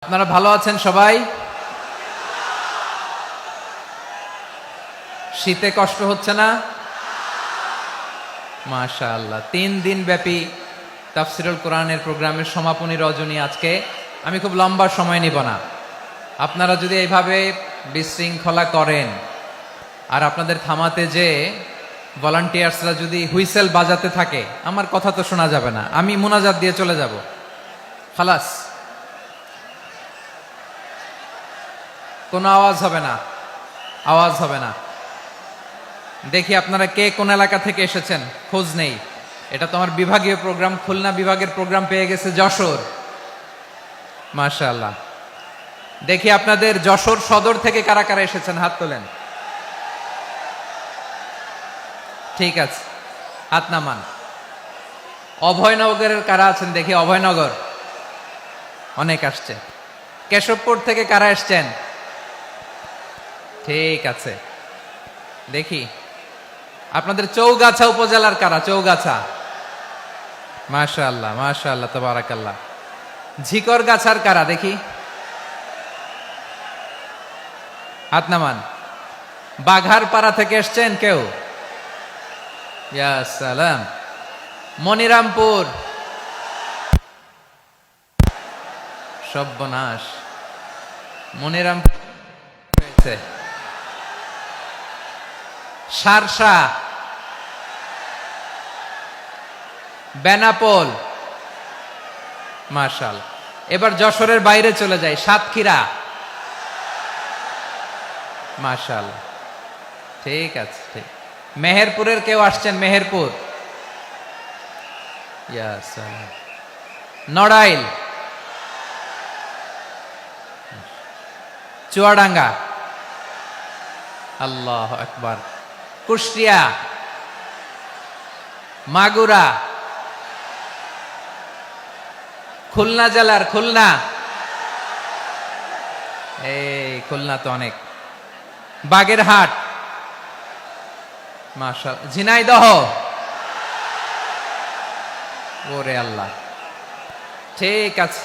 আপনারা ভালো আছেন সবাই? শীতে কষ্ট হচ্ছে না? মাশাআল্লাহ। 3 দিন ব্যাপী তাফসিরুল কোরআনের প্রোগ্রামের সমাপনী রজনী আজকে। আমি খুব লম্বা সময় নিব না। আপনারা যদি এইভাবে বিশৃঙ্খলা করেন আর আপনাদের থামাতে যে ভলান্টিয়ার্সরা যদি হুইসেল বাজাতে থাকে, আমার কথা তো শোনা যাবে না, আমি মুনাজাত দিয়ে চলে যাব। খালাস, কোনো আওয়াজ হবে না, আওয়াজ হবে না। দেখি আপনারা কে কোন এলাকা থেকে এসেছেন, খোঁজ নেই। এটা তো আমার বিভাগীয় প্রোগ্রাম, খুলনা বিভাগের প্রোগ্রাম পেয়ে গেছে যশোর। মাশাআল্লাহ। দেখি আপনাদের যশোর সদর থেকে কারা কারা এসেছেন, হাত তোলেন। ঠিক আছে, হাত নামান। অভয়নগরের কারা আছেন দেখি? অভয়নগর অনেক আসছে। কেশবপুর থেকে কারা এসছেন? ঠিক আছে, দেখি আপনাদের চৌগাছা উপজেলার কারা? চৌগাছা, মাশাআল্লাহ মাশাআল্লাহ তাবারাকাল্লাহ। ঝিকরগাছার কারা দেখি? হাত নামান। বাঘারপাড়া থেকে এসছেন কেউ? ইয়া সালাম। মনিরামপুর, সর্বনাশ, মনিরামপুর হয়েছে। সারসা, বেনাপোল, মাশাআল্লাহ। এবার যশোরের বাইরে চলে যাই, সাতক্ষীরা, মাশাআল্লাহ। ঠিক আছে, ঠিক। মেহেরপুরের কেউ আসছেন? মেহেরপুর, ইয়া সালাম। নড়াইল, চুয়াডাঙ্গা, আল্লাহু আকবার। কুষ্টিয়া, মাগুরা, খুলনা জেলার খুলনা, এই খুলনা তো অনেক। বাগেরহাট, মাশাআল্লাহ। ঝিনাইদহ, ওরে আল্লাহ। ঠিক আছে,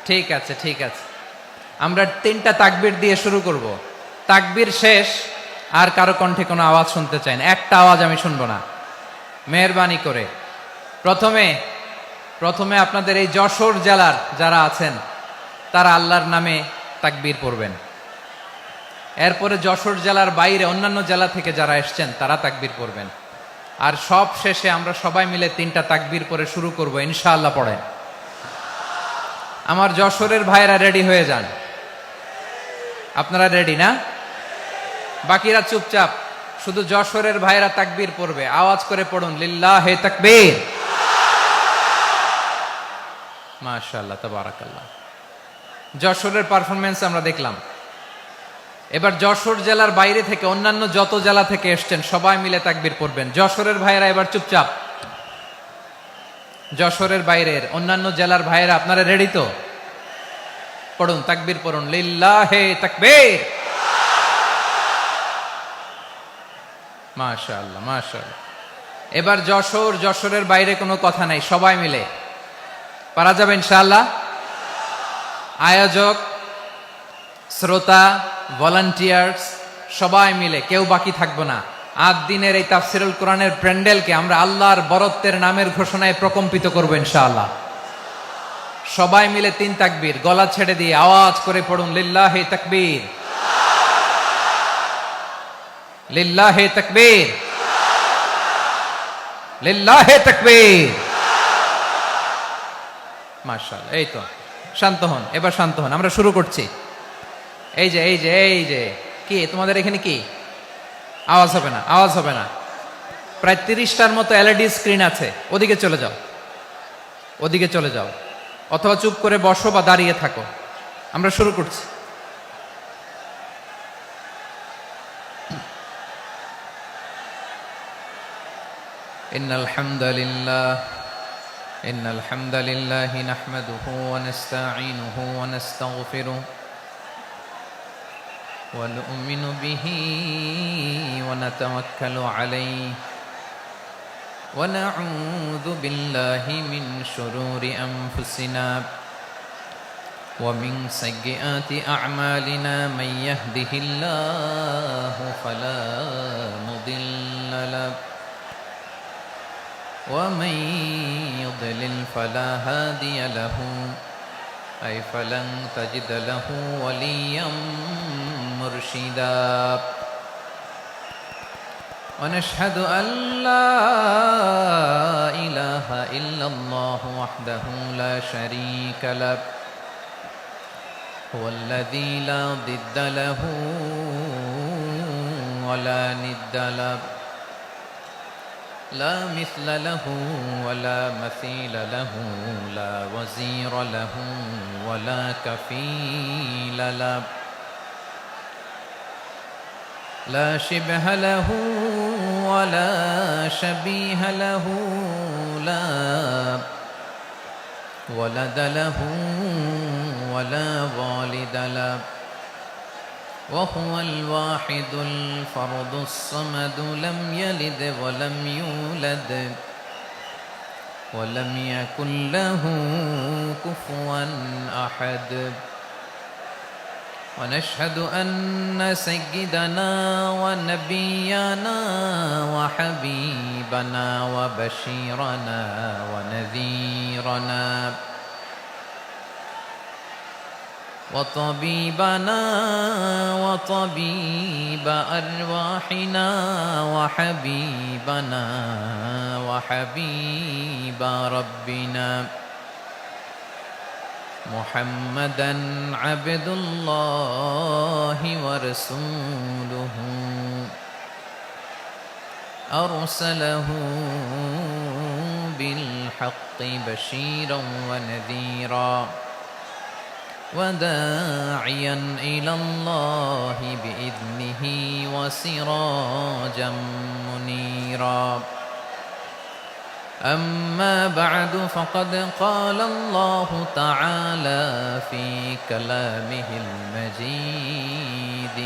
ঠিক আছে, ঠিক আছে। আমরা 3টা তাকবীর দিয়ে শুরু করব। তাকবীর শেষ আর কারো কণ্ঠে কোনো আওয়াজ শুনতে চাই না, একটা আওয়াজ আমি শুনবো না, মেহেরবানি করে। প্রথমে আপনাদের এই যশোর জেলার যারা আছেন তারা আল্লাহর নামে তাকবীর পড়বেন। এরপরে যশোর জেলার বাইরে অন্যান্য জেলা থেকে যারা এসছেন তারা তাকবীর পড়বেন। আর সব শেষে আমরা সবাই মিলে 3টা তাকবীর পরে শুরু করব, ইনশাআল্লাহ। পড়েন। আমার যশোরের ভাইরা রেডি হয়ে যান। আপনারা রেডি না? বাকিরা চুপচাপ, শুধু যশোরের ভাইরা তাকবীর পড়বে। আওয়াজ করে পড়ুন, লিল্লাহে তাকবীর। মাশাআল্লাহ তাবারাকাল্লাহ। যশোরের পারফরমেন্স আমরা দেখলাম। এবার যশোর জেলার বাইরে থেকে অন্যান্য যত জেলা থেকে এসছেন সবাই মিলে তাকবীর পড়বেন। যশোরের ভাইরা এবার চুপচাপ। যশোরের বাইরের অন্যান্য জেলার ভাইরা আপনারা রেডি তো? পড়ুন, তাকবীর পড়ুন, লিল্লাহে তাকবীর। মাশাআল্লাহ মাশাআল্লাহ। এবার যশোরের বাইরে কোনো কথা নাই, সবাই মিলে পারা যাবে ইনশাআল্লাহ। আয়োজক, শ্রোতা, ভলান্টিয়ার্স সবাই মিলে কেউ বাকি থাকবো না। 8 দিনের এই তাফসিরুল কোরআনের প্যান্ডেলকে আমরা আল্লাহর বরত্বের নামের ঘোষণায় প্রকম্পিত করব ইনশাআল্লাহ। সবাই মিলে 3 তাকবীর, গলা ছেড়ে দিয়ে আওয়াজ করে পড়ুন, লিল্লাহে তাকবীর, লিল্লাহে তাকবীর, লিল্লাহে তাকবীর। মাশাআল্লাহ। এই তো, শান্ত হন, এবার শান্ত হন, আমরা শুরু করছি। এই যে কি তোমাদের এখানে কি আওয়াজ হবে না? আওয়াজ হবে না। প্রায় 30টার মতো এলইডি স্ক্রিন আছে, ওদিকে চলে যাও, ওদিকে চলে যাও, অথবা চুপ করে বসো বা দাঁড়িয়ে থাকো। আমরা শুরু করছি। ইন্নাল হামদালিল্লাহ নাহমাদুহু ওয়া নাস্তাঈনুহু ওয়া নাস্তাগফিরুহু ونؤمن به ونتوكل عليه ونعوذ بالله من شرور أنفسنا ومن سيئات أعمالنا من يهده الله فلا مضل له ومن يضلل فلا هادي له أي فلن تجد له وليا مرشدا ونشهد أن لا إله إلا الله وحده لا شريك له هو الذي لا ضد له ولا ند له لا مثل له ولا مثيل له لا وزير له ولا كفيل له لا شبه له ولا شبيه له لا ولد له ولا والد له وهو الواحد الفرد الصمد لم يلد ولم يولد ولم يكن له كفوا أحد ونشهد أن سيدنا ونبينا وحبيبنا وبشيرنا ونذيرنا وطبيبنا وطبيب أرواحنا وحبيبنا وحبيب ربنا محمدا عبد الله ورسوله أرسله بالحق بشيرا ونذيرا وداعيا إلى الله بإذنه وسراجا منيرا أما بعد فقد قال الله تعالى في كلامه المجيد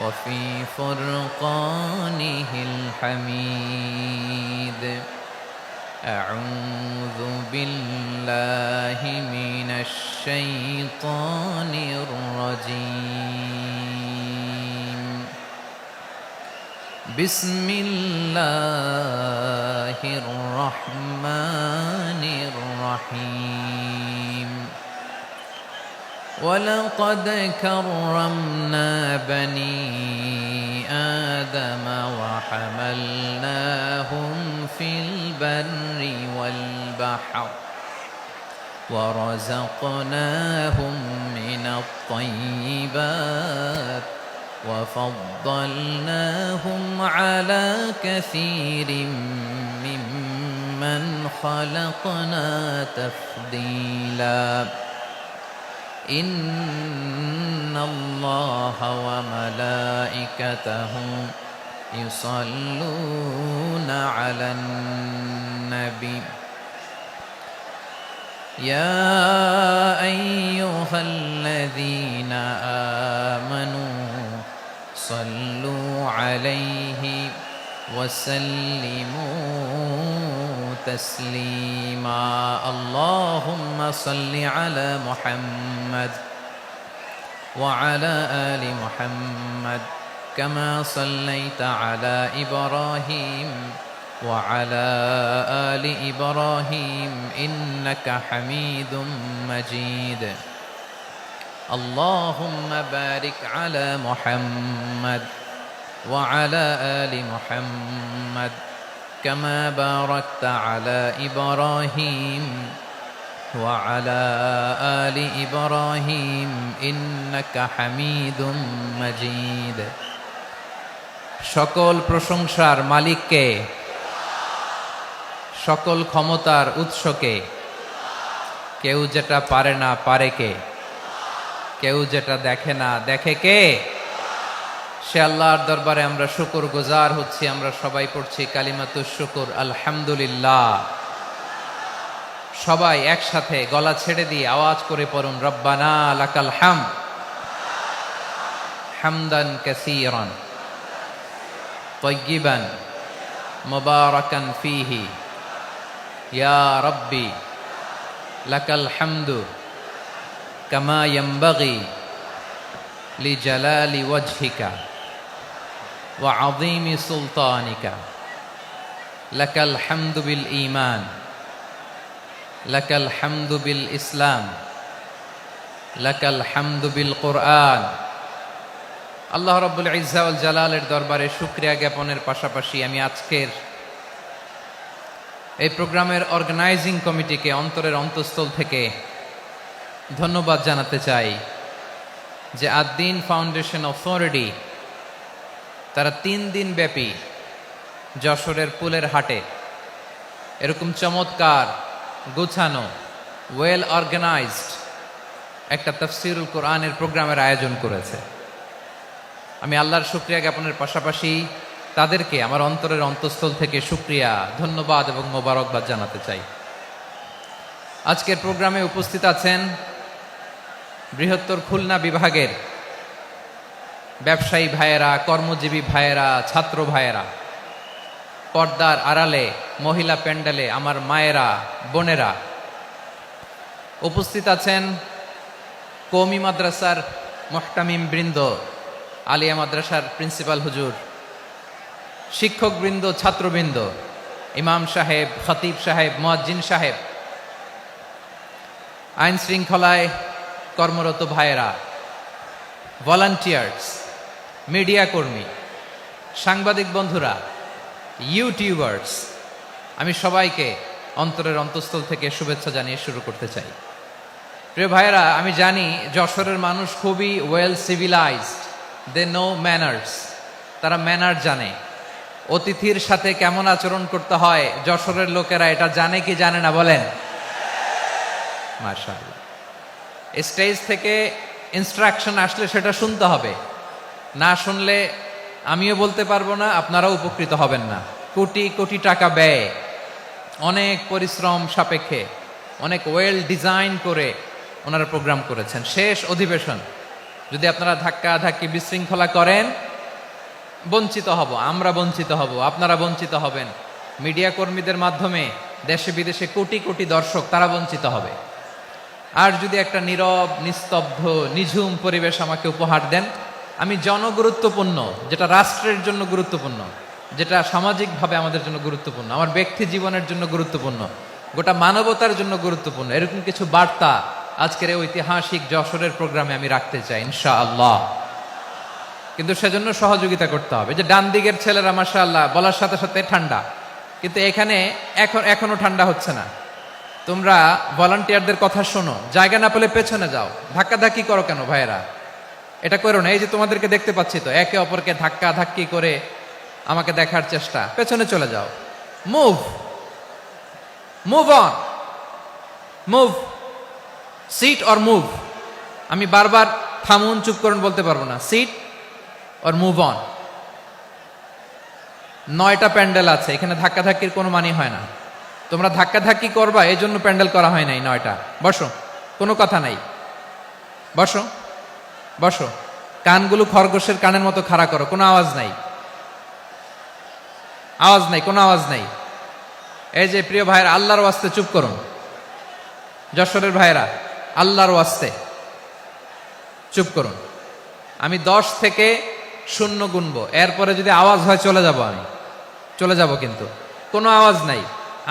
وفي فرقانه الحميد أعوذ بالله من الشيطان الرجيم بسم الله الرحمن الرحيم ولقد كرمنا بني آدم وحملناهم في البر والبحر ورزقناهم من الطيبات وفضلناهم على كثير ممن خلقنا تفضيلا إن الله وملائكته يصلون على النبي يا أيها الذين آمنوا صلوا عليه وسلموا تسليما اللهم صل على محمد وعلى آل محمد كما صليت على إبراهيم وعلى آل إبراهيم إنك حميد مجيد اللهم بارك على محمد وعلى آل محمد كما باركت على إبراهيم وعلى آل إبراهيم إنك حميد مجيد সকল প্রশংসার মালিককে সকল ক্ষমতার উৎসকে কেউ যেটা পারে না পারে কে কেউ যেটা দেখে না দেখে কে সে আল্লাহর দরবারে আমরা শুকরগুজার হচ্ছি আমরা সবাই পড়ছি কালিমাতুশ শুকর আলহামদুলিল্লাহ সবাই একসাথে গলা ছেড়ে দিয়ে আওয়াজ করে পড়ুন রব্বানা লাকাল হামদ হামদান কাসীরান তাইয়িবান মুবারাকান ফীহি ইয়া রাব্বি লাকাল হামদু কামা ইয়ানবাগি লিজালালি ওয়াজহিকা ওয়া আযীমি সুলতানিকা লাকাল হামদু বিল ঈমান লাকাল হামদু বিল ইসলাম লাকাল হামদু বিল কুরআন। আল্লাহ রাব্বুল ইজ্জা ওয়াল জালালের দরবারে শুকরিয়া জ্ঞাপনের পাশাপাশি আমি আজকের এই প্রোগ্রামের অর্গানাইজিং কমিটিকে অন্তরের অন্তঃস্থল থেকে ধন্যবাদ জানাতে চাই যে আদ-দ্বীন ফাউন্ডেশন অথরিটি তারা 3 দিন ব্যাপী যশোরের পুলের হাটে এরকম চমৎকার গোছানো ওয়েল অর্গানাইজড একটা তাফসীরুল কোরআনের প্রোগ্রামের আয়োজন করেছে। আমি আল্লাহর শুকরিয়া জ্ঞাপনের পাশাপাশি তাদেরকে আমার অন্তরের অন্তঃস্থল থেকে শুকরিয়া, ধন্যবাদ এবং মোবারকবাদ জানাতে চাই। আজকের প্রোগ্রামে উপস্থিত আছেন বৃহত্তর খুলনা বিভাগের ব্যবসায়ী ভাইয়েরা, কর্মজীবী ভাইয়েরা, ছাত্র ভাইয়েরা, পর্দার আড়ালে, মহিলা প্যান্ডেলে আমার মায়েরা, বোনেরা। উপস্থিত আছেন কওমি মাদ্রাসার মুহতামিম বৃন্দ, আলিয়া মাদ্রাসার প্রিন্সিপাল হুজুর, শিক্ষকবৃন্দ, ছাত্রবৃন্দ, ইমাম সাহেব, খতিব সাহেব, মুয়াজ্জিন সাহেব, আইন শৃঙ্খলায় কর্মরত ভাইয়েরা, ভলান্টিয়ার্স, মিডিয়া কর্মী, সাংবাদিক বন্ধুরা, ইউটিউবার্স, আমি সবাইকে অন্তরের অন্তঃস্থল থেকে শুভেচ্ছা জানিয়ে শুরু করতে চাই। প্রিয় ভাইয়েরা, আমি জানি যশোরের মানুষ খুবই well civilized, they know manners, তারা ম্যানার জানে। অতিথির সাথে কেমন আচরণ করতে হয় যশোরের লোকেরা এটা জানে কি জানে না বলেন? মাশাআল্লাহ। স্টেজ থেকে ইনস্ট্রাকশন আসলে সেটা শুনতে হবে, না শুনলে আমিও বলতে পারবো না, আপনারাও উপকৃত হবেন না। কোটি কোটি টাকা ব্যয়, অনেক পরিশ্রম সাপেক্ষে, অনেক ওয়েল ডিজাইন করে ওনারা প্রোগ্রাম করেছেন। শেষ অধিবেশন যদি আপনারা ধাক্কা ধাক্কি বিশৃঙ্খলা করেন, বঞ্চিত হব, আমরা বঞ্চিত হব, আপনারা বঞ্চিত হবেন। মিডিয়া কর্মীদের মাধ্যমে দেশে বিদেশে কোটি কোটি দর্শক তারা বঞ্চিত হবে। আর যদি একটা নীরব, নিস্তব্ধ, নিঝুম পরিবেশ আমাকে উপহার দেন, আমি জনগুরুত্বপূর্ণ, যেটা রাষ্ট্রের জন্য গুরুত্বপূর্ণ, যেটা সামাজিকভাবে আমাদের জন্য গুরুত্বপূর্ণ, আমার ব্যক্তি জীবনের জন্য গুরুত্বপূর্ণ, গোটা মানবতার জন্য গুরুত্বপূর্ণ, এরকম কিছু বার্তা আজকের এই ঐতিহাসিক যশোরের প্রোগ্রামে আমি রাখতে চাই ইনশাআল্লাহ। কিন্তু সেজন্য সহযোগিতা করতে হবে। যে ডান দিকের ছেলেরা মাশাআল্লাহ বলার সাথে সাথে ঠান্ডা, কিন্তু এখানে এখনো ঠান্ডা হচ্ছে না। তোমরা ভলান্টিয়ারদের কথা শোনো, জায়গা না পেলে পেছনে যাও। ধাক্কাধাক্কি করো কেন ভাইয়েরা? এটা করো না। এই যে তোমাদেরকে দেখতে পাচ্ছি তো, একে অপরকে ধাক্কা ধাক্কি করে আমাকে দেখার চেষ্টা, পেছনে চলে যাও। Move move on, move, sit or move. আমি বারবার থামুন, চুপ করুন বলতে পারবো না। Sit or move on. 9টা প্যান্ডেল আছে, এখানে ধাক্কাধাক্কির কোনো মানি হয় না। তোমরা ধাক্কাধাক্কি করবা, এই জন্য প্যান্ডেল করা হয় নাই 9টা। বসো, কোনো কথা নাই, বসো বসো। কানগুলো খরগোশের কানের মতো খাড়া করো, কোনো আওয়াজ নাই, আওয়াজ নাই, কোনো আওয়াজ নাই। এই যে প্রিয় ভাইয়েরা, আল্লাহর ওয়াস্তে চুপ করুন। যশোরের ভাইয়েরা, আল্লাহর ওয়াস্তে চুপ করুন। আমি 10 থেকে 0 গুনবো, এরপরে যদি আওয়াজ হয় চলে যাব, আমি চলে যাব, কিন্তু কোনো আওয়াজ নাই।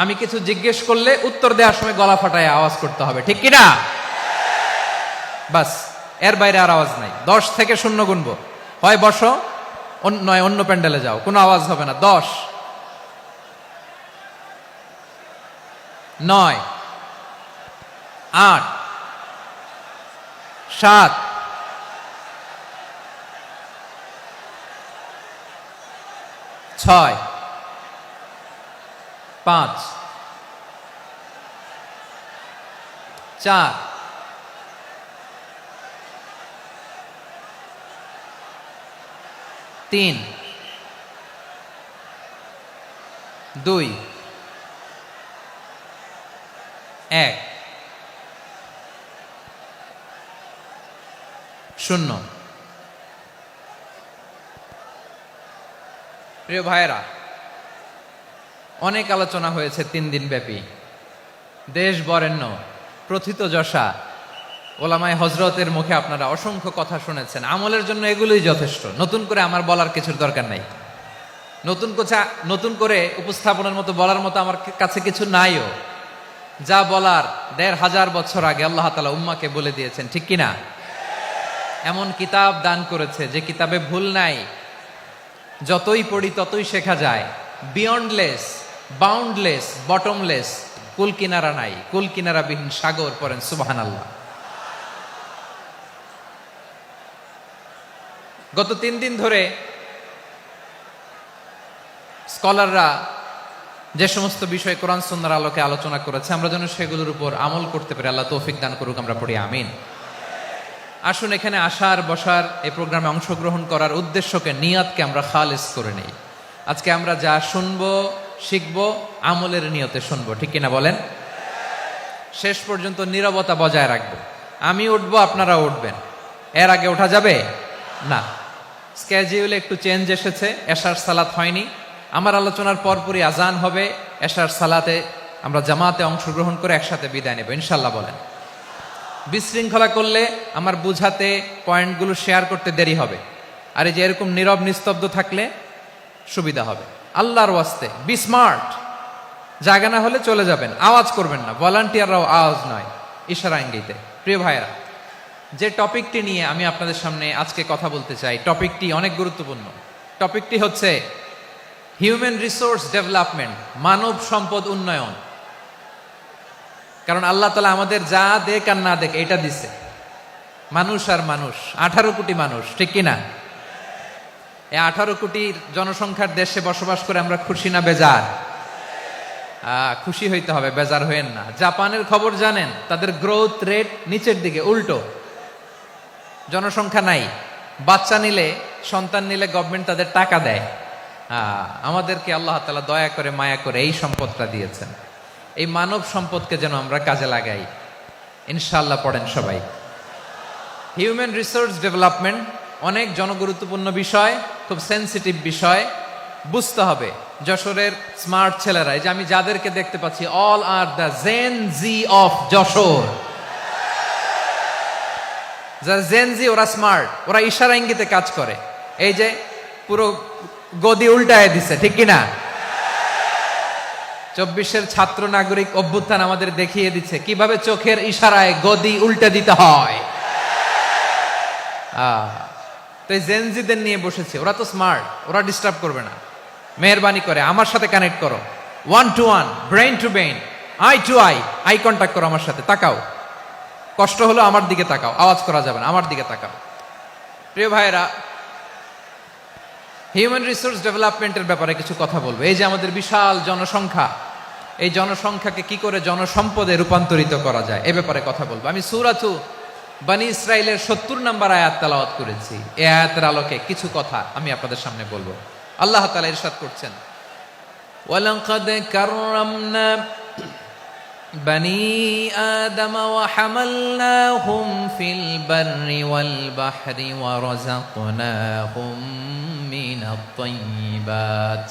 আমি কিছু জিজ্ঞেস করলে উত্তর দেওয়ার সময় গলা ফাটায় আওয়াজ করতে হবে, ঠিক কিনা? বাস, এর বাইরে আর আওয়াজ নাই। 10 থেকে 0 গুনবো, হয় বসো, নয় অন্য প্যান্ডেলে যাও, কোনো আওয়াজ হবে না। 10, 9, 8, 7, 6, 5, 4, 3, 2, 1, 0। প্রিয় ভাইয়েরা, অনেক আলোচনা হয়েছে 3 দিন ব্যাপী। দেশ বরেণ্য, প্রথিতযশা ওলামায়ে হযরতের মুখে আপনারা অসংখ্য কথা শুনেছেন, আমলের জন্য এগুলোই যথেষ্ট। নতুন করে আমার বলার কিছুর দরকার নাই। নতুন করে উপস্থাপনের মতো বলার মতো আমার কাছে কিছু নাইও। যা বলার ১৫০০ বছর আগে আল্লাহ তাআলা উম্মাহকে বলে দিয়েছেন, ঠিক কিনা? এমন কিতাব দান করেছে যে কিতাবে ভুল নাই, যতই পড়ি ততই শেখা যায়। বিয়ন্ডলেস, বাউন্ডলেস, বটমলেস, কুল কিনারা নাই, কুল কিনারা বিহীন সাগর। পড়েন সুবহানাল্লাহ। গত ৩ দিন ধরে স্কলাররা যে সমস্ত বিষয় কোরআন সুন্নাহর আলোকে আলোচনা করেছে, আমরা যেন সেগুলোর উপর আমল করতে পারি। আল্লাহ তৌফিক দান করুক, আমরা পড়ি আমিন। আসুন এখানে আসার বসার এই প্রোগ্রামে অংশগ্রহণ করার উদ্দেশ্যকে, নিয়তকে আমরা খালিস করে নেই। আজকে আমরা যা শুনবো শিখবো আমলের নিয়তে শুনবো, ঠিক কিনা বলেন? শেষ পর্যন্ত নীরবতা বজায় রাখবো। আমি উঠবো, আপনারা উঠবেন, এর আগে ওঠা যাবে না। স্কেডিউলে একটু চেঞ্জ এসেছে, এশার সালাত হয়নি। আমার আলোচনার পরপরই আজান হবে, এশার সালাতে আমরা জামাতে অংশগ্রহণ করে একসাথে বিদায় নেব ইনশাল্লাহ। বলেন। বিশৃঙ্খলা করলে আমার বুঝাতে, পয়েন্টগুলো শেয়ার করতে দেরি হবে। আর এই যে এরকম নীরব নিস্তব্ধ থাকলে সুবিধা হবে। আল্লাহর ওয়াস্তে বি স্মার্ট। জায়গা না হলে চলে যাবেন, আওয়াজ করবেন না। ভলান্টিয়াররাও আওয়াজ নয়, ইশারা ইঙ্গিতে। প্রিয় ভাইরা, যে টপিকটি নিয়ে আমি আপনাদের সামনে আজকে কথা বলতে চাই, টপিকটি অনেক গুরুত্বপূর্ণ। টপিকটি হচ্ছে হিউম্যান রিসোর্স ডেভেলপমেন্ট, মানব সম্পদ উন্নয়ন। কারণ আল্লাহ তাআলা আমাদের যা দেখ আর না দেখ এটা দিছে। মানুষ আর মানুষ, 18 কোটি মানুষ, ঠিক কিনা? এই 18 কোটির জনসংখ্যার দেশে বসবাস করে আমরা খুশি না বেজার? খুশি হইতে হবে, বেজার হইেন না। জাপানের খবর জানেন? তাদের গ্রোথ রেট নিচের দিকে, উল্টো। জনসংখ্যা নাই, বাচ্চা নিলে, সন্তান নিলে গভর্নমেন্ট তাদের টাকা দেয়। আমাদেরকে আল্লাহ তাআলা দয়া করে, মায়া করে এই সম্পদটা দিয়েছেন। এই মানব সম্পদকে যেন আমরা কাজে লাগাই ইনশাআল্লাহ। পড়েন সবাই। হিউম্যান রিসোর্স ডেভেলপমেন্ট অনেক জনগুরুত্বপূর্ণ বিষয়, খুব সেন্সিটিভ বিষয়। বুঝতে হবে যশোরের স্মার্ট ছেলেরা, এই যে আমি যাদেরকে দেখতে পাচ্ছি, all are the Gen Z of Jashore. যারা জেন জি, ওরা স্মার্ট, ওরা ইশারা ইঙ্গিতে কাজ করে। এই যে পুরো গদি উল্টায় দিছে, ঠিক কিনা? 24-এর ছাত্র নাগরিক অভ্যুত্থান আমাদের দেখিয়ে দিচ্ছে কিভাবে চোখের ইশারায় গদি উল্টে দিতে হয়। তো এই জেনজিদের নিয়ে বসেছে, ওরা তো স্মার্ট, ওরা ডিস্টার্ব করবে না। মেহরবানি করে আমার সাথে কানেক্ট করো, 1 to 1, brain to brain, eye to eye, eye contact করো আমার সাথে। তাকাও, কষ্ট হলো আমার দিকে তাকাও, আওয়াজ করা যাবে না, আমার দিকে তাকাও। প্রিয় ভাইয়েরা, হিউম্যান রিসোর্স ডেভেলপমেন্টের ব্যাপারে কিছু কথা বলবো। এই যে আমাদের বিশাল জনসংখ্যা, এই জনসংখ্যাকে কি করে জনসম্পদে রূপান্তরিত করা যায় এ ব্যাপারে কথা বলবো। আমি সূরাতু বনী ইসরাইলের 70 নম্বর আয়াত তেলাওয়াত করেছি। এই আয়াতের আলোকে কিছু কথা আমি আপনাদের সামনে বলবো। আল্লাহ তাআলা ইরশাদ করছেন, ওয়ালাকাদ কাররামনা বনী আদম ওয়া হামালনাহুম ফিল বাররি ওয়াল বাহরি ওয়া রাযাকনাহুম মিনাত তাইয়্যিবাত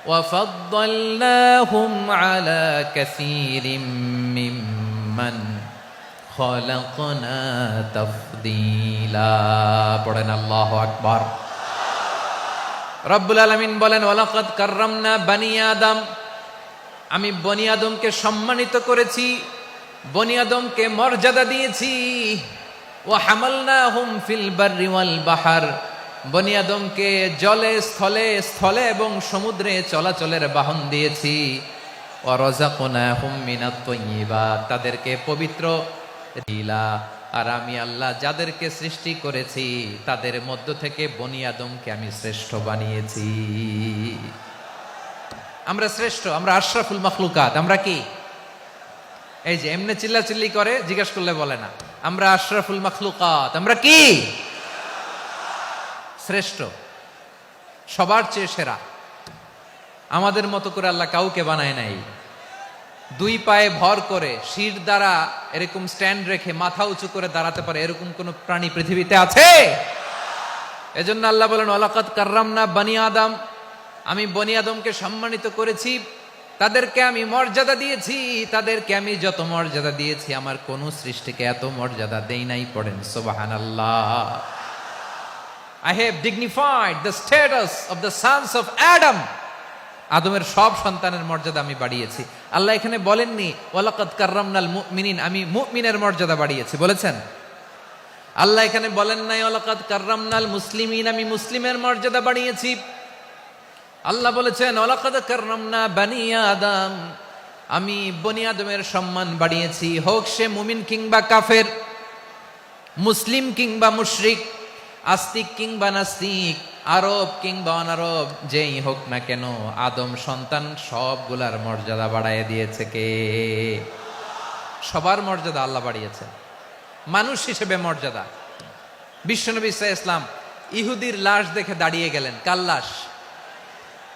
ওয়া ফাদ্দালনাহুম আলা কাসীরিম মিম্মান খালাকনা তাফদীলা। পড়েন আল্লাহু আকবার। রব্বুল আলামিন বলেন, ওয়ালাকাদ কাররামনা বনী আদম, আমি বনী আদমকে সম্মানিত করেছি, বনী আদমকে মর্যাদা দিয়েছি। ওয়া হামালনাহুম ফিল বাররি ওয়াল বাহর, বনী আদমকে জলে, স্থলে, স্থলে এবং সমুদ্রে চলাচলের বাহন দিয়েছি। ওয়া রাযাকনাহুম মিনাত তাইয়্যিবাত, তাদেরকে পবিত্র দিলা। আর আমি আল্লাহ যাদেরকে সৃষ্টি করেছি তাদের মধ্য থেকে বনী আদমকে আমি শ্রেষ্ঠ বানিয়েছি। আমরা শ্রেষ্ঠ, আমরা আশরাফুল মাখলুকাত। আমরা কি? এই যে এমনি চিল্লাচিল্লি করে, জিজ্ঞেস করলে বলে না। আমরা আশরাফুল মাখলুকাত। আমরা কি? শ্রেষ্ঠ, সবার চেয়ে সেরা। আমাদের মতো করে আল্লাহ কাউকে বানায় নাই। 2 পায়ে ভর করে, শির দ্বারা এরকম স্ট্যান্ড রেখে মাথা উঁচু করে দাঁড়াতে পারে এরকম কোন প্রাণী পৃথিবীতে আছে? এজন্য আল্লাহ বলেন, ওয়ালাকাদ কাররামনা বনী আদম, আমি বনী আদমকে সম্মানিত করেছি। তাদেরকে আমি মর্যাদা দিয়েছি, তাদেরকে আমি যত মর্যাদা দিয়েছি আমার কোন সৃষ্টিকে এত মর্যাদা দেই নাই। পড়েন সুবহানাল্লাহ। I have dignified the status of the sons of Adam. আদমের সব সন্তানের মর্যাদা আমি বাড়িয়েছি। আল্লাহ এখানে বলেননি ওয়ালাকাদ কাররামনাল মুমিনিন, আমি মুমিনের মর্যাদা বাড়িয়েছি, বলেছেন? আল্লাহ এখানে বলেন নাই ওয়ালাকাদ কাররামনাল মুসলিমিন, আমি মুসলিমের মর্যাদা বাড়িয়েছি। আল্লাহ বলেছেন ওয়ালাকাদ কাররামনা বানি আদম, আমি বনি আদমের সম্মান বাড়িয়েছি, হোক সে মুমিন কিংবা কাফের, মুসলিম কিংবা মুশরিক, আস্তিক কিংবা নাস্তিক, আরব কিংবা অনারব, যেই হোক না কেন আদম সন্তান সবগুলার মর্যাদা বাড়ায় দিয়েছে কে? সবার মর্যাদা আল্লাহ বাড়িয়েছেন। মানুষ হিসেবে মর্যাদা, বিশ্বনবী সাল্লাল্লাহু আলাইহি ওয়াসাল্লাম ইহুদির লাশ দেখে দাঁড়িয়ে গেলেন। কার লাশ?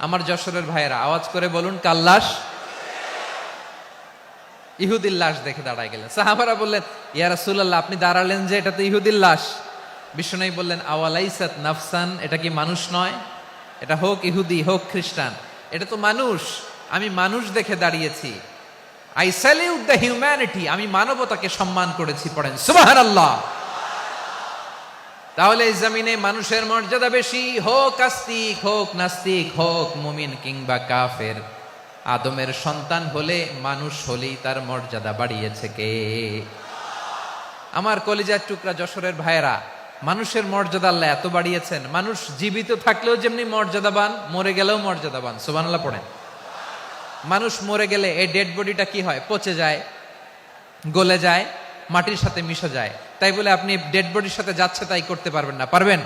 আমার যশোরের ভাইয়েরা আওয়াজ করে বলুন, কার লাশ? ইহুদির লাশ দেখে দাঁড়ায় গেলেন। সাহাবারা বললেন ইয়া রাসূলুল্লাহ, আপনি দাঁড়ালেন যে, এটা তো ইহুদির লাশ। বিশ্বনবী বললেন আওয়ালাইসাত নাফসান, এটা কি মানুষ নয়? এটা হোক ইহুদি হোক খ্রিস্টান, এটা তো মানুষ। আমি মানুষ দেখে দাঁড়িয়েছি। আই স্যালিউট দ্য হিউম্যানিটি, আমি মানবতাকে সম্মান করেছি। পড়েন সুবহানাল্লাহ। তাহলে এই জমিনে মানুষের মর্যাদা বেশি, হোক আস্তিক হোক নাস্তিক, হোক মুমিন কিংবা কাফের। আদমের সন্তান হলে, মানুষ হলেই তার মর্যাদা বাড়িয়েছে কে? আমার কলিজার টুকরা যশোরের ভাইয়েরা, মানুষের মর্যাদা আল্লাহ এত বাড়িয়েছেন, মানুষ জীবিত থাকলেও যেমনি মর্যাদাবান, মরে গেলেও মর্যাদাবান। সুবহানাল্লাহ পড়েন। মানুষ মরে গেলে এই ডেড বডিটা কি হয়? পচে যায়, গলে যায়, মাটির সাথে মিশে যায়। তাই বলে আপনি ডেড বডির সাথে যাচ্ছে তাই করতে পারবেন না, পারবেন?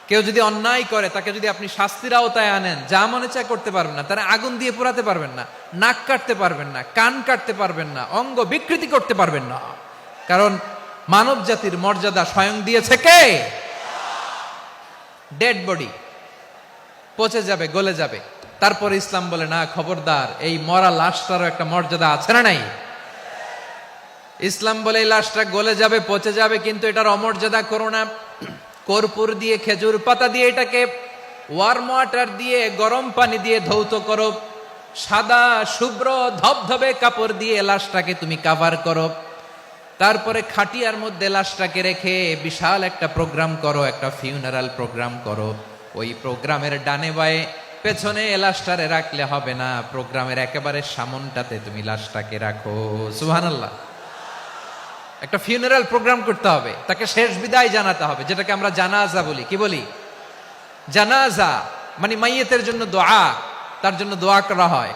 কেউ যদি অন্যায় করে তাকে যদি আপনি শাস্তির আওতায় আনেন, যা মনে চায় করতে পারবেন না। তারা আগুন দিয়ে পোড়াতে পারবেন না, নাক কাটতে পারবেন না, কান কাটতে পারবেন না, অঙ্গ বিকৃতি করতে পারবেন না। কারণ মানব জাতির মর্যাদা স্বয়ং দিয়েছে কে? ডেড বডি পচে যাবে, গলে যাবে। তারপরে ইসলাম বলে না, খবরদার, এই মরা লাশটারও একটা মর্যাদা আছে না নাই? ইসলাম বলে এই লাশটা গলে যাবে, পচে যাবে, কিন্তু এটার অমর্যাদা করো না। কর্পূর দিয়ে, খেজুর পাতা দিয়ে, এটাকে ওয়ার্ম ওয়াটার দিয়ে, গরম পানি দিয়ে ধৌত করো। সাদা শুভ্র ধবধবে কাপড় দিয়ে লাশটাকে তুমি কাভার করো। তারপরে খাটিয়ার মধ্যে লাশটাকে রেখে বিশাল একটা প্রোগ্রাম করো, একটা ফিউনারাল প্রোগ্রাম করো। ওই প্রোগ্রামের ডানে বায়ে পেছনে লাশটারে রাখলে হবে না, প্রোগ্রামের একেবারে সামনটাতে তুমি লাশটাকে রাখো। সুবহানাল্লাহ। একটা ফিউনারাল প্রোগ্রাম করতে হবে, তাকে শেষ বিদায় জানাতে হবে, যেটাকে আমরা জানাজা বলি। কি বলি? জানাজা মানে মাইয়েতের জন্য দোয়া, তার জন্য দোয়া করা হয়,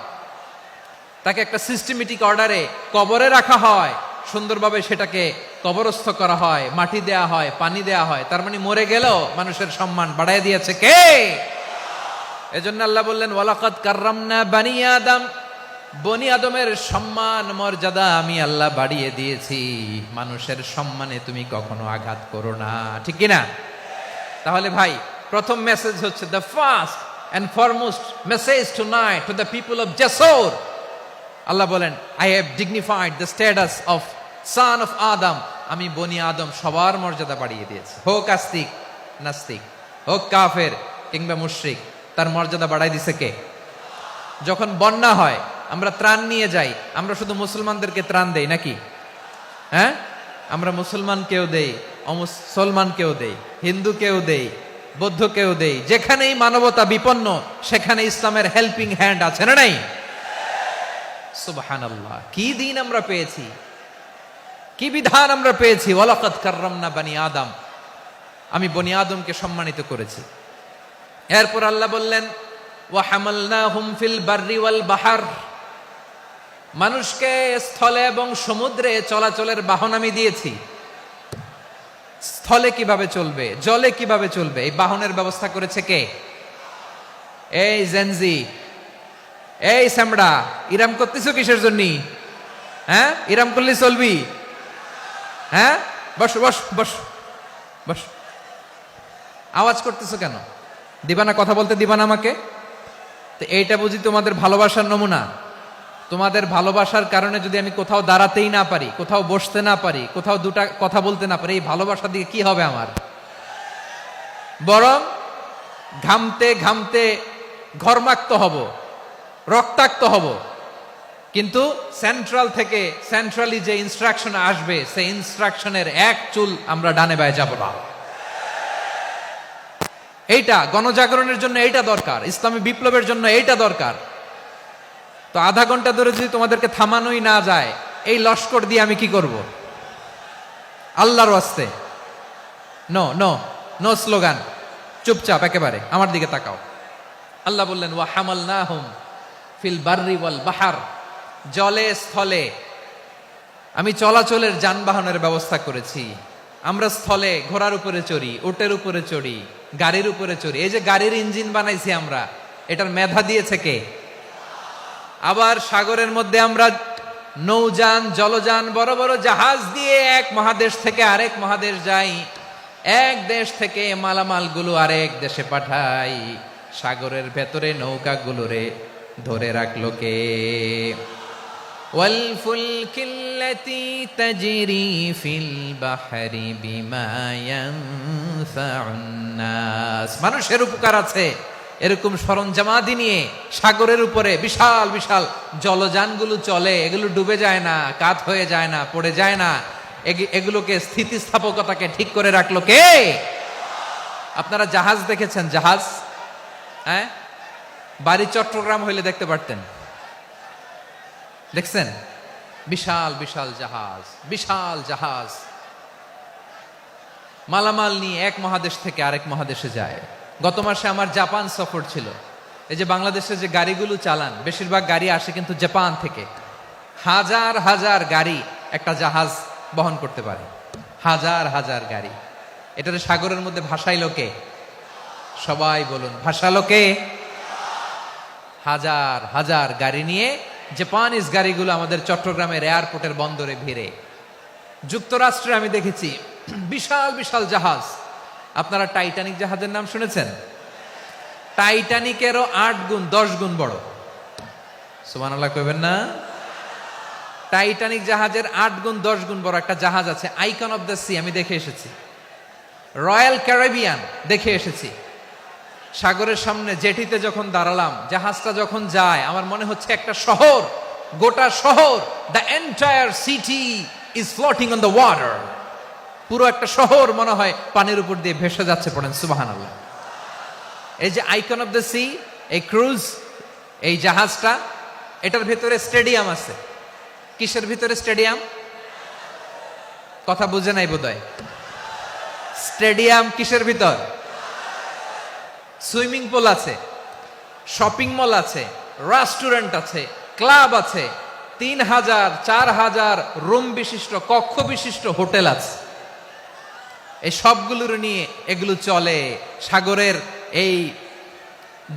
তাকে একটা সিস্টেমেটিক অর্ডারে কবরে রাখা হয়, সুন্দরভাবে সেটাকে কবরস্থ করা হয়, মাটি দেয়া হয়, পানি দেয়া হয়। তার মানে মরে গেলেও মানুষের সম্মান বাড়ায় দিয়েছে কে? এজন্য আল্লাহ বললেন ওয়ালাকাদ কাররামনা বানি আদম, বনি আদমের সম্মান মর্যাদা আমি আল্লাহ বাড়িয়ে দিয়েছি। মানুষের সম্মানে তুমি কখনো আঘাত করো না, ঠিক কিনা? তাহলে ভাই, প্রথম মেসেজ হচ্ছে, the first and foremost message tonight to the people of Jessore. আল্লাহ বলেন I have dignified the status of son of Adam, আমি বনি আদম সবার মর্যাদা বাড়িয়ে দিয়েছি। হোক আস্তিক নাস্তিক, হোক কাফের কিংবা মুশরিক, তার মর্যাদা বাড়াই দিছে কে? যখন বন্যা হয় আমরা ত্রাণ নিয়ে যাই, আমরা শুধু মুসলমানদেরকে ত্রাণ দেই নাকি? হ্যাঁ, আমরা মুসলমানকেও দেই, অমুসলমানকেও দেই, হিন্দুকেও দেই, বৌদ্ধকেও দেই। যেখানেই মানবতা বিপন্ন সেখানে ইসলামের হেল্পিং হ্যান্ড আছে না নাই? সুবহানাল্লাহ। কি দিন আমরা পেয়েছি, কি বিধান আমরা পেয়েছি। ওয়ালাকাদ কাররামনা বানি আদম, আমি বনি আদমকে সম্মানিত করেছি। এরপর আল্লাহ বললেন ওয়া হামালনাহুম ফিল বাররি ওয়াল বাহর, মানুষকে স্থলে এবং সমুদ্রে চলাচলের বাহন আমি দিয়েছি। স্থলে কিভাবে চলবে, জলে কিভাবে চলবে, এই বাহনের ব্যবস্থা করেছে কে? এই জেনজি, এই সামড়া, ইরাম করতেছো কিসের জন্য? হ্যাঁ, ইরাম করলে চলবি? হ্যাঁ, বস বস বস বস। আওয়াজ করতেছো কেন? দিবানা, কথা বলতে দিবানা আমাকে? তো এইটা বুঝি তোমাদের ভালোবাসার নমুনা? তোমাদের ভালোবাসার কারণে যদি আমি কোথাও দাঁড়াতেই না পারি, কোথাও বসতে না পারি, কোথাও দুটা কথা বলতে না পারি, এই ভালোবাসা দিয়ে কি হবে আমার? বরং ঘামতে ঘামতে ঘর্মাক্ত হব, রক্তাক্ত হব, কিন্তু সেন্ট্রালি যে ইনস্ট্রাকশন আসবে সেই ইনস্ট্রাকশনের এক চুল আমরা ডানে বায়ে যাব না। এইটা গণজাগরণের জন্য এইটা দরকার, ইসলামী বিপ্লবের জন্য এইটা দরকার। তো আধা ঘন্টা ধরে যদি তোমাদেরকে থামানোই না যায়, এই লস্কর দিয়ে আমি কি করব? আল্লাহর ওয়াস্তে নো নো নো স্লোগান, চুপচাপ একেবারে আমার দিকে তাকাও। আল্লাহ বললেন ওয়া হামালনাহুম ফিল বাররি ওয়াল বাহার, জলে স্থলে আমি চলাচলের যানবাহনের ব্যবস্থা করেছি। আমরা স্থলে ঘোড়ার উপরে চড়ি, উটের উপরে চড়ি, গাড়ির উপরে চড়ি। এই যে গাড়ির ইঞ্জিন বানাইছি আমরা, এটার মেধা দিয়েছে কে? আবার সাগরের মধ্যে আমরা নৌযান, জলযান, বড় বড় জাহাজ দিয়ে এক মহাদেশ থেকে আরেক মহাদেশ যাই, এক দেশ থেকে মালামালগুলো আরেক দেশে পাঠাই। সাগরের ভেতরে নৌকাগুলোরে ধরে রাখলো কে? ওয়াল ফুলকিল্লাতী তাজরি ফিল বাহরি বিমা ইয়ানফাউন নাস। মানুষের উপকার আছে এরকম সরঞ্জামাদি নিয়ে সাগরের উপরে বিশাল বিশাল জলযানগুলো চলে, এগুলো ডুবে যায় না, কাত হয়ে যায় না, পড়ে যায় না। এগুলোকে স্থিতিস্থাপকতাকে ঠিক করে রাখলো কে? আপনারা জাহাজ দেখেছেন? জাহাজ, হ্যাঁ, বাড়ি চট্টগ্রাম হইলে দেখতে পারতেন। দেখছেন? বিশাল বিশাল জাহাজ, বিশাল জাহাজ মালামাল নিয়ে এক মহাদেশ থেকে আরেক মহাদেশে যায়। গত মাসে আমার জাপান সফর ছিল। এই যে বাংলাদেশে যে গাড়িগুলো চালান, বেশিরভাগ গাড়ি আসে কিন্তু জাপান থেকে। হাজার হাজার গাড়ি একটা জাহাজ বহন করতে পারে, হাজার হাজার গাড়ি। এটাতে সাগরের মধ্যে ভাসাইলো কে? সবাই বলুন, ভাসালো কে? হাজার হাজার গাড়ি নিয়ে জাপানিজ গাড়িগুলো আমাদের চট্টগ্রামের এয়ারপোর্টের বন্দরে ভিড়ে। যুক্তরাষ্ট্রে আমি দেখেছি বিশাল বিশাল জাহাজ। আপনারা টাইটানিক জাহাজের নাম শুনেছেন? টাইটানিকেরও 8 গুণ 10 গুণ বড়। সুবহানাল্লাহ কইবেন না? টাইটানিক জাহাজের 8 গুণ 10 গুণ বড় একটা জাহাজ আছে, আইকন অফ দ্য সি। আমি দেখে এসেছি। রয়্যাল ক্যারিবিয়ান দেখে এসেছি। সাগরের সামনে জেটিতে যখন দাঁড়ালাম, জাহাজটা যখন যায়, আমার মনে হচ্ছে একটা শহর, গোটা শহর, the entire city is floating on the water. পুরো একটা শহর মনে হয় পানির উপর দিয়ে ভেসে যাচ্ছে। পড়েন সুবহানাল্লাহ। এই যে আইকন অফ দ্য সি, এই ক্রুজ, এই জাহাজটা, এটার ভিতরে স্টেডিয়াম আছে। কিসের ভিতরে স্টেডিয়াম? কথা বুঝে নাই বোধহয়। স্টেডিয়াম কিসের ভিতর? সুইমিং পুল আছে, শপিং মল আছে, রেস্টুরেন্ট আছে, ক্লাব আছে, 3000 4000 রুম বিশিষ্ট, কক্ষ বিশিষ্ট হোটেল আছে। এই সবগুলোর নিয়ে এগুলো চলে সাগরের এই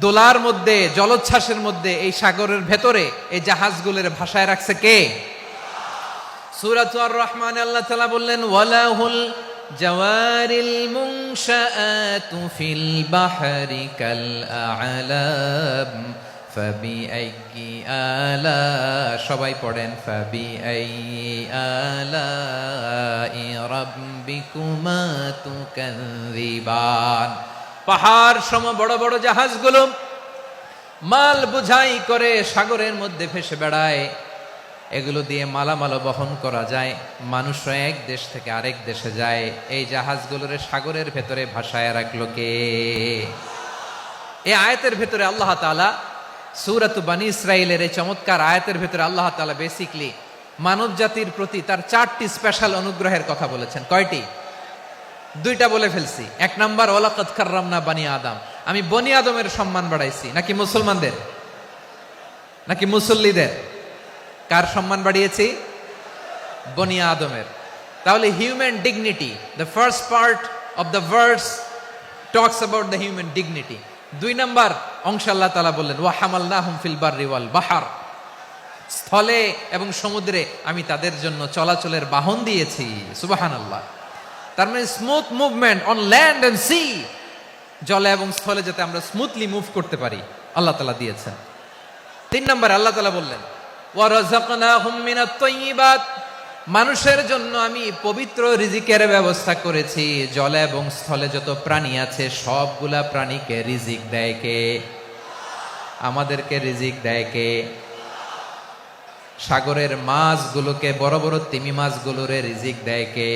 দোলার মধ্যে, জলোচ্ছ্বাসের মধ্যে। এই সাগরের ভেতরে এই জাহাজগুলোর ভাষায় রাখছে কে? সূরাতুর রহমান আল্লাহ তাআলা বললেন ওয়ালাহুল জাওয়ারিল মুনশাআতু ফিল বাহরি কাল আ'লাম ফাবিআইয়ি আলা, সবাই পড়েন, ফাবিআইয়ি আলাই রাব্বিকুমা তুকাযযিবান। পাহাড় সম বড় বড় জাহাজগুলো মাল বোঝাই করে সাগরের মধ্যে ভেসে বেড়ায়। এগুলো দিয়ে মালামাল বহন করা যায়, মানুষরা এক দেশ থেকে আরেক দেশে যায়। এই জাহাজগুলোর সাগরের ভেতরে ভাসায় রাখলো কে? এই আয়াতের ভেতরে আল্লাহ তাআলা সূরাতু বনী ইসরাঈলের এই চমৎকার আয়াতের ভেতরে আল্লাহ তাআলা বেসিকলি মানব জাতির প্রতি তার 4টি স্পেশাল অনুগ্রহের কথা বলেছেন। কয়টি? 2টা বলে ফেলছি। 1 নাম্বার ওয়ালাকাদ কাররামনা বনী আদম, আমি বনী আদমের সম্মান বাড়াইছি। নাকি মুসলমানদের? নাকি মুসল্লিদের? কার সম্মান বাড়িয়েছি? বনী আদমের। তাহলে human dignity, the first part of the verse talks about the human dignity. 2 number অংশ আল্লাহ তাআলা বললেন ওয়া হামালনাহুম ফিল বাররি ওয়াল বাহর, স্থলে এবং সমুদ্রে আমি তাদের জন্য চলাচলের বাহন দিয়েছি। সুবহানাল্লাহ। তার মানে smooth movement on land and sea, জলে এবং স্থলে যাতে আমরা স্মুথলি মুভ করতে পারি আল্লাহ তাআলা দিয়েছেন। 3 নাম্বার আল্লাহ তাআলা বললেন ওয়া রাযাকনাহুম মিনাত তাইয়্যিবাত, মানুষের জন্য আমি পবিত্র রিজিকের ব্যবস্থা করেছি। জলে এবং স্থলে যত প্রাণী আছে সবগুলা প্রাণীকে রিজিক দেয় কে? আমাদেরকে রিজিক দেয় কে? সাগরের মাছগুলোকে, বড় বড় তিমি মাছগুলোরে রিজিক দেয় কে?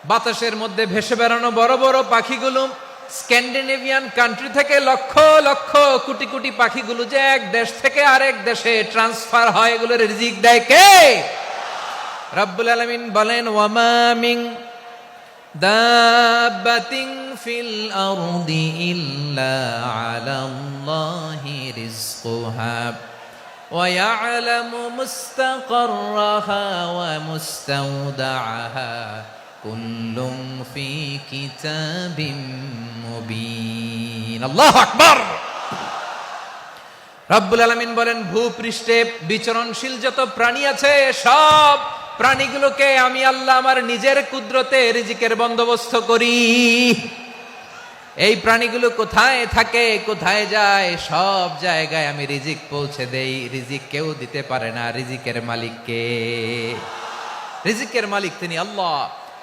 বাতাসের মধ্যে ভেসে বেড়ানো বড় বড় পাখিগুলো, স্ক্যান্ডিনেভিয়ান কান্ট্রি থেকে লক্ষ লক্ষ কোটি কোটি পাখিগুলো যে এক দেশ থেকে আরেক দেশে ট্রান্সফার হয়, এগুলোর রিজিক দেয় কে? রব্বুল আলামিন বলেন, ওয়ামা মিন দাব্বাতিন ফিল আরদি ইল্লা আলাল্লাহি রিজকুহা ওয়া ইয়ালামু মুস্তাকাররাহা ওয়া মুস্তাওদাআহা কুল্লুম ফি কিতাবিম মুবিন। আল্লাহু আকবার। রব্বুল আলামিন বলেন, ভূপৃষ্ঠে বিচরণশীল যত প্রাণী আছে সব প্রাণীগুলোকে আমি আল্লাহ আমার নিজের কুদরতে রিজিকের বন্দোবস্ত করি। এই প্রাণীগুলো কোথায় থাকে, কোথায় যায়, সব জায়গায় আমি রিজিক পৌঁছে দেই। রিজিক কেউ দিতে পারে না, রিজিকের মালিক কে? রিজিকের মালিক তিনি আল্লাহ।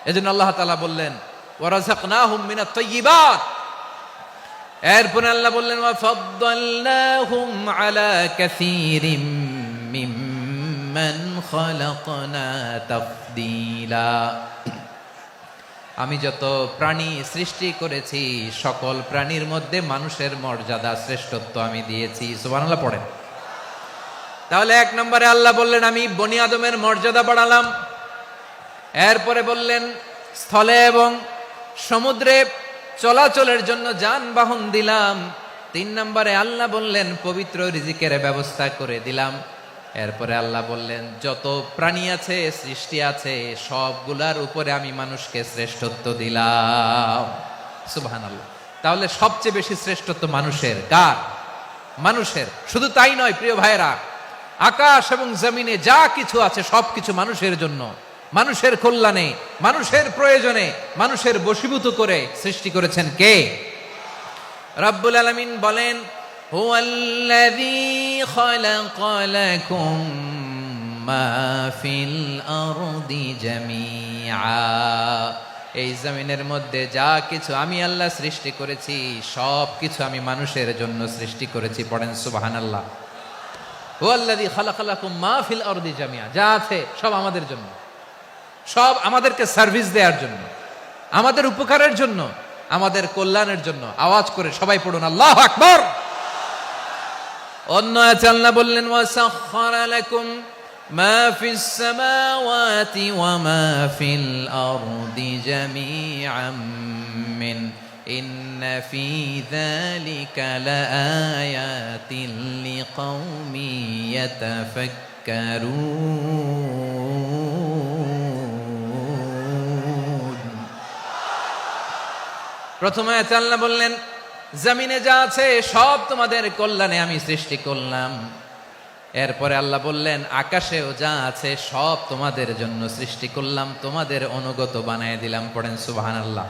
এজন্য আল্লাহ তাআলা বললেন, ওয়ারাযাকনাহুম মিনাত তাইয়্যিবাত। এরপরে আল্লাহ বললেন, ওয়াফাদ্দালনাহুম আলা কাসীরিম মিম্মান খালাকনা তাফদীলা। আমি যত প্রাণী সৃষ্টি করেছি সকল প্রাণীর মধ্যে মানুষের মর্যাদা, শ্রেষ্ঠত্ব আমি দিয়েছি। সুবহানাল্লাহ পড়েন। তাহলে এক নম্বরে আল্লাহ বললেন, আমি বনি আদমের মর্যাদা বাড়ালাম। এরপরে বললেন, স্থলে এবং সমুদ্রে চলাচলের জন্য যানবাহন দিলাম। 3 নম্বরে আল্লাহ বললেন, পবিত্র রিজিকের ব্যবস্থা করে দিলাম। এরপরে আল্লাহ বললেন, যত প্রাণী আছে, সৃষ্টি আছে, সবগুলার উপরে আমি মানুষকে শ্রেষ্ঠত্ব দিলাম। সুবহানাল্লাহ। তাহলে সবচেয়ে বেশি শ্রেষ্ঠত্ব মানুষের। কার? মানুষের। শুধু তাই নয় প্রিয় ভাইরা, আকাশ এবং জমিনে যা কিছু আছে সবকিছু মানুষের জন্য, মানুষের কল্যাণে, মানুষের প্রয়োজনে, মানুষের বশীভূত করে সৃষ্টি করেছেন কে? রব্বুল আলামিন বলেন, হুয়াল্লাযী খালাকা লাকুম মা ফিল আরদি জামিআ। এই জমিনের মধ্যে যা কিছু আমি আল্লাহ সৃষ্টি করেছি সব কিছু আমি মানুষের জন্য সৃষ্টি করেছি। পড়েন সুবহানাল্লাহ। হুয়াল্লাযী খালাকা লাকুম মা ফিল আরদি জামিআ। যা আছে সব আমাদের জন্য, সব আমাদেরকে সার্ভিস দেওয়ার জন্য, আমাদের উপকারের জন্য, আমাদের কল্যাণের জন্য। আওয়াজ করে সবাই পড়ুন আল্লাহু আকবার। অন্য আয়াতে আল্লাহ বললেন, ওয়াসাখখারা লাকুম মা ফিস সামাওয়াতি ওয়া মা ফিল আরদি জামিআম মিন ইন্না ফি যালিকা লাআয়াতিন লিকাউমি ইয়াতাফাক্কারুন। প্রথম আয়াতে আল্লাহ বললেন, জমিনে যা আছে সব তোমাদের কল্যাণে আমি সৃষ্টি করলাম। এরপরে আল্লাহ বললেন, আকাশেও যা আছে সব তোমাদের জন্য সৃষ্টি করলাম, তোমাদের অনুগত বানায় দিলাম। পড়েন সুবহানাল্লাহ।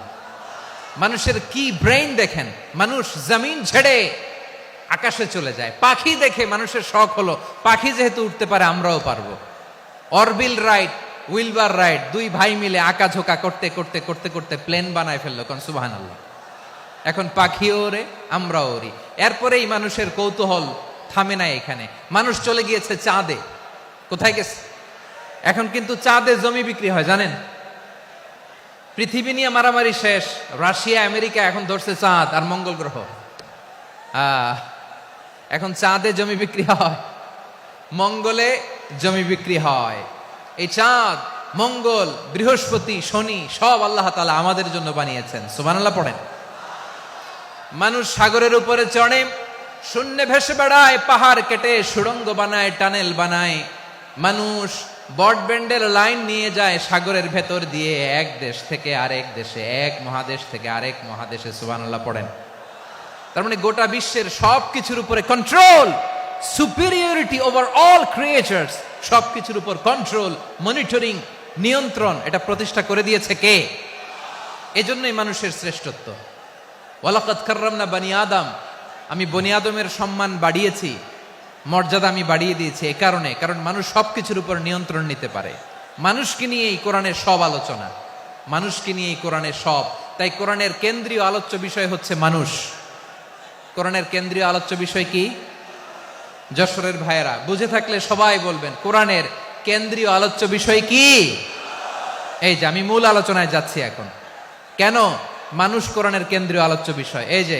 মানুষের কি ব্রেইন দেখেন, মানুষ জমিন ছেড়ে আকাশে চলে যায়। পাখি দেখে মানুষের শখ হলো, পাখি যেহেতু উঠতে পারে আমরাও পারবো। অরবিল রাইট, উইলবার রাইট, 2 ভাই মিলে আঁকাঝোঁকা করতে করতে করতে করতে প্লেন বানায় ফেললো। কোন সুবহানাল্লাহ। এখন পাখিও ওরে, আমরাও ওরি। এরপরেই মানুষের কৌতূহল থামে না এখানে। মানুষ চলে গিয়েছে চাঁদে। কোথায় গেছে? এখন কিন্তু চাঁদে জমি বিক্রি হয় জানেন। পৃথিবী নিয়ে মারামারি শেষ। রাশিয়া আমেরিকা এখন ধরছে চাঁদ আর মঙ্গল গ্রহ। এখন চাঁদে জমি বিক্রি হয়, মঙ্গলে জমি বিক্রি হয়। এই চাঁদ, মঙ্গল, বৃহস্পতি, শনি সব আল্লাহ তাআলা আমাদের জন্য বানিয়েছেন। সুবহানাল্লাহ পড়েন। মানুষ সাগরের উপরে চড়ে, শূন্যে ভেসে বেড়ায়, পাহাড় কেটে সুড়ঙ্গ বানায়, টানেল বানায়। মানুষ ব্রডব্যান্ডের লাইন নিয়ে যায় সাগরের ভেতর দিয়ে, এক দেশ থেকে আরেক দেশে, এক মহাদেশ থেকে আরেক মহাদেশে। সুবহানাল্লাহ পড়েন। তার মানে গোটা বিশ্বের সব কিছুর উপরে control, superiority over all creatures, সবকিছুর উপর কন্ট্রোল, মনিটরিং, নিয়ন্ত্রণ, এটা প্রতিষ্ঠা করে দিয়েছে কে? এজন্যই মানুষের শ্রেষ্ঠত্ব। ওয়ালাকাদ কাররামনা বানি আদম। আমি বনি আদমের সম্মান বাড়িয়েছি, মর্যাদা আমি বাড়িয়ে দিয়েছি এই কারণে, কারণ মানুষ সবকিছুর উপর নিয়ন্ত্রণ নিতে পারে। মানুষকে নিয়ে এই কোরআনের সব আলোচনা, মানুষকে নিয়ে এই কোরআনের সব। তাই কোরআনের কেন্দ্রীয় আলোচ্য বিষয় হচ্ছে মানুষ। কোরআনের কেন্দ্রীয় আলোচ্য বিষয় কি? যশোরের ভাইয়েরা বুঝে থাকলে সবাই বলবেন, কোরআনের কেন্দ্রীয় আলোচ্য বিষয় কি? এই যে আমি মূল আলোচনায় যাচ্ছি এখন। কেন মানুষ কোরআনের কেন্দ্রীয় আলোচ্য বিষয়? এই যে